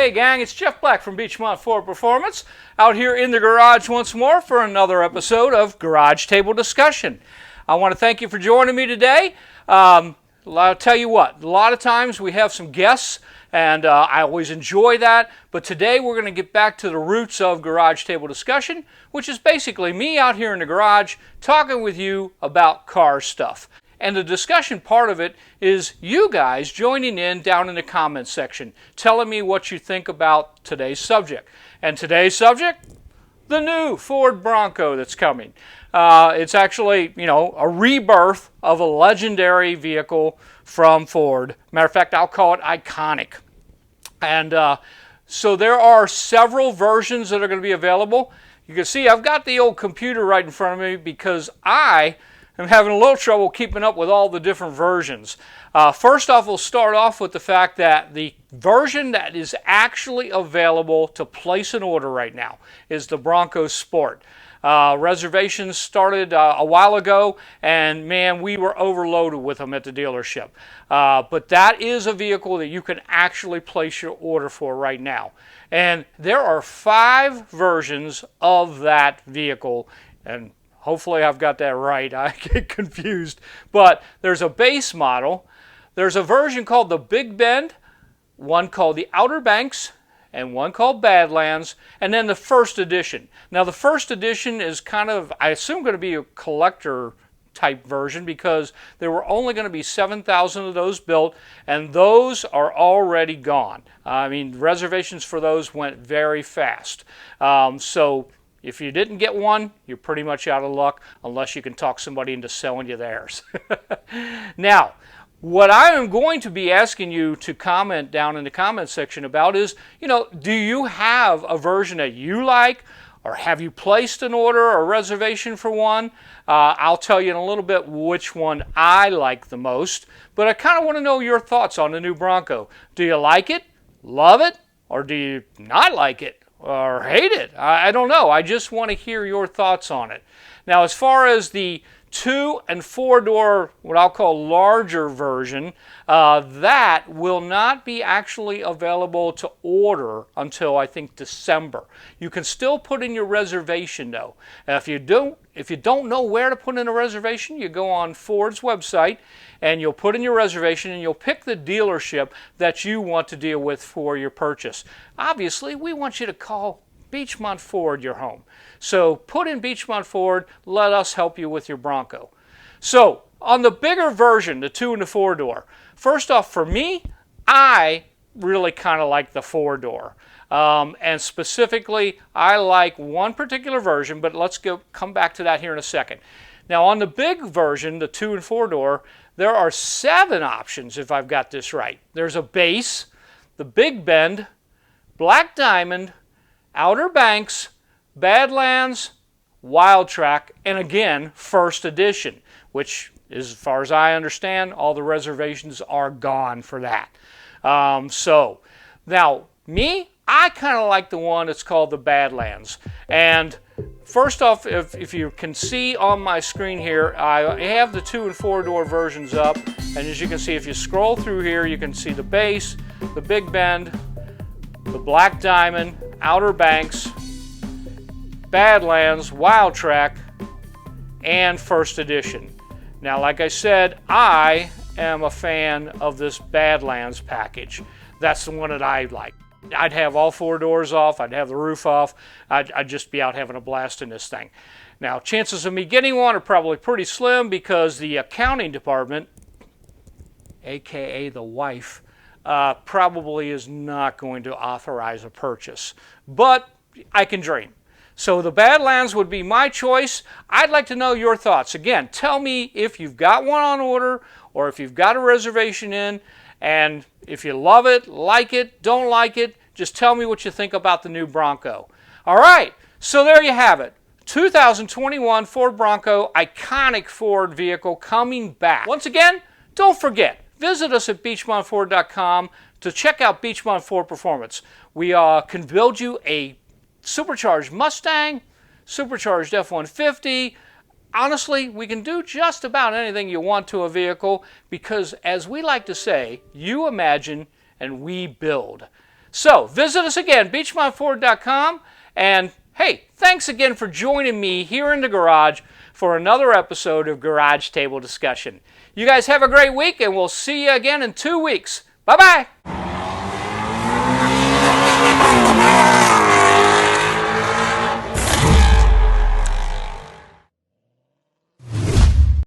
Hey gang, it's Jeff Black from Beechmont Ford Performance, out here in the garage once more for another episode of Garage Table Discussion. I want to thank you for joining me today. I'll tell you what, a lot of times we have some guests, and I always enjoy that, but today we're going to get back to the roots of Garage Table Discussion, which is basically me out here in the garage talking with you about car stuff. And the discussion part of it is you guys joining in down in the comments section, telling me what you think about today's subject. And today's subject, the new Ford Bronco that's coming. It's actually, a rebirth of a legendary vehicle from Ford. Matter of fact, I'll call it iconic. And so there are several versions that are going to be available. You can see I've got the old computer right in front of me because I'm having a little trouble keeping up with all the different versions. First off, we'll start off with the fact that the version that is actually available to place an order right now is the Bronco Sport. Reservations started a while ago, and man, we were overloaded with them at the dealership. But that is a vehicle that you can actually place your order for right now. And there are 5 versions of that vehicle, and hopefully I've got that right. I get confused. But there's a base model. There's a version called the Big Bend, one called the Outer Banks, and one called Badlands, and then the First Edition. Now the First Edition is kind of, I assume, going to be a collector type version because there were only going to be 7,000 of those built, and those are already gone. I mean, reservations for those went very fast. So if you didn't get one, you're pretty much out of luck unless you can talk somebody into selling you theirs. Now, what I am going to be asking you to comment down in the comment section about is, do you have a version that you like, or have you placed an order or reservation for one? I'll tell you in a little bit which one I like the most, but I kind of want to know your thoughts on the new Bronco. Do you like it, love it, or do you not like it, or hate it? I don't know. I just want to hear your thoughts on it. Now, as far as the 2- and 4-door, what I'll call larger version, that will not be actually available to order until I think December. You can still put in your reservation though. If you don't know where to put in a reservation, you go on Ford's website and you'll put in your reservation and you'll pick the dealership that you want to deal with for your purchase. Obviously, we want you to call Beechmont Ford your home. So put in Beechmont Ford, let us help you with your Bronco. So on the bigger version, the 2- and the 4-door, first off, for me, I really kind of like the 4-door. And specifically, I like one particular version, but let's come back to that here in a second. Now on the big version, the 2- and 4-door, there are 7 options if I've got this right. There's a base, the Big Bend, Black Diamond, Outer Banks, Badlands, Wild Track, and again, First Edition, which, as far as I understand, all the reservations are gone for that. So, now, me, I kind of like the one that's called the Badlands. And first off, if you can see on my screen here, I have the 2- and 4-door versions up. And as you can see, if you scroll through here, you can see the base, the Big Bend, the Black Diamond, Outer Banks, Badlands, Wild Track, and First Edition. Now, like I said, I am a fan of this Badlands package. That's the one that I like. I'd have all 4 doors off, I'd have the roof off, I'd just be out having a blast in this thing. Now, chances of me getting one are probably pretty slim because the accounting department, aka the wife, probably is not going to authorize a purchase. But I can dream. So the Badlands would be my choice. I'd like to know your thoughts. Again, tell me if you've got one on order or if you've got a reservation in, and if you love it, like it, don't like it, just tell me what you think about the new Bronco. All right, so there you have it. 2021 Ford Bronco, iconic Ford vehicle coming back. Once again, don't forget, visit us at beechmontford.com to check out Beechmont Ford Performance. We can build you a supercharged Mustang, supercharged F150. Honestly, we can do just about anything you want to a vehicle because, as we like to say, you imagine and we build. So visit us again, beechmontford.com, and hey, thanks again for joining me here in the garage for another episode of Garage Table Discussion. You guys have a great week, and we'll see you again in 2 weeks. Bye-bye.